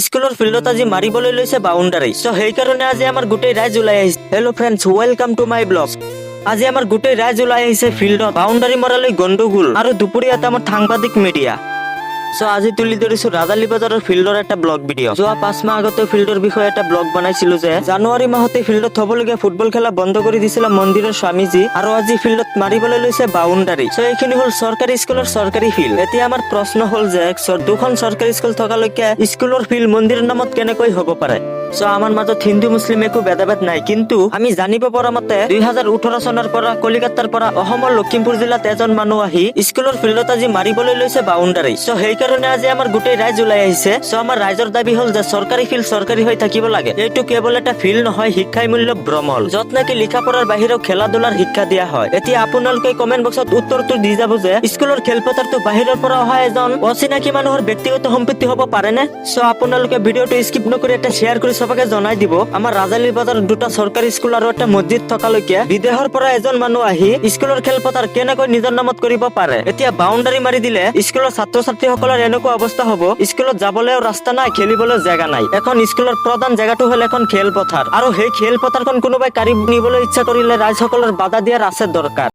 স্কুলৰ ফিল্ডত আজি মাৰিবলৈ লৈছে বাউণ্ডাৰী। চ' সেইকাৰণে আজি আমাৰ গোটেই ৰাইজ ওলাই আহিছে। Hello' friends, welcome to my blog. আজি আমাৰ গোটেই ৰাইজ ওলাই আহিছে ফিল্ডত বাউণ্ডাৰী মৰালৈ গণ্ডগোল আৰু দুপৰীয়া আমাৰ সাংবাদিক মিডিয়া। চ' আজি তুলি ধৰিছো ৰাজালী বাজাৰৰ ফিল্ডৰ এটা ব্লগ ভিডিঅ'। যোৱা 5 মাহ আগতে ফিল্ডৰ বিষয়ে এটা ব্লগ বনাইছিলো যে জানুৱাৰী মাহতে ফিল্ডত হবলগীয়া ফুটবল খেলা বন্ধ কৰি দিছিলে মন্দিৰৰ স্বামীজী, আৰু আজি ফিল্ডত মাৰিবলৈ লৈছে বাউণ্ডাৰী। চ' এইখিনি হ'ল চৰকাৰী স্কুলৰ চৰকাৰী ফিল্ড। এতিয়া আমাৰ প্ৰশ্ন হ'ল যে দুখন চৰকাৰী স্কুল থকালৈকে স্কুলৰ ফিল্ড মন্দিৰৰ নামত কেনেকৈ হ'ব পাৰে? চ' আমাৰ মাজত হিন্দু মুছলিম একো ভেদাভেদ নাই, কিন্তু আমি জানিব পৰা মতে 2018 চনৰ পৰা কলিকতাৰ পৰা অসমৰ লখিমপুৰ জিলাত এজন মানুহ আহি স্কুলৰ ফিল্ডত আজি মাৰিবলৈ লৈছে বাউণ্ডাৰী। চ' সেইকাৰণে আজি আমাৰ গোটেই ৰাইজ ওলাই আহিছে। চ' আমাৰ ৰাইজৰ দাবী হ'ল যে চৰকাৰী ফিল্ড চৰকাৰী হৈ থাকিব লাগে। এইটো কেৱল এটা ফিল্ড নহয়, শিক্ষাই মূল্য ভ্ৰমল, য'ত নেকি লিখা পঢ়াৰ বাহিৰেও খেলা ধূলাৰ শিক্ষা দিয়া হয়। এতিয়া আপোনালোকে কমেন্ট বক্সত উত্তৰটো দি যাব যে স্কুলৰ খেলপথাৰটো বাহিৰৰ পৰা অহা এজন অচিনাকি মানুহৰ ব্যক্তিগত সম্পত্তি হ'ব পাৰেনে? চ' আপোনালোকে ভিডিঅ'টো স্কিপ নকৰি এটা শ্বেয়াৰ কৰি সবকে জনাই দিব। আমাৰ ৰাজালী বাজাৰত দুটা চৰকাৰী স্কুল আৰু এটা মছজিদ থকালৈকে বিদেশৰ পৰা এজন মানুহ আহি স্কুলৰ খেলপথাৰ কেনেকৈ নিজৰ নামত কৰিব পাৰে? এতিয়া বাউণ্ডাৰী মাৰি দিলে স্কুলৰ ছাত্ৰ ছাত্ৰীসকলৰ এনেকুৱা অৱস্থা হ'ব, স্কুলত যাবলৈও ৰাস্তা নাই, খেলিবলৈও জেগা নাই। এখন স্কুলৰ প্ৰধান জেগাটো হ'ল এখন খেলপথাৰ, আৰু সেই খেলপথাৰখন কোনোবাই কাঢ়ি নিবলৈ ইচ্ছা কৰিলে ৰাইজসকলৰ বাধা দিয়াৰ আছে দৰকাৰ।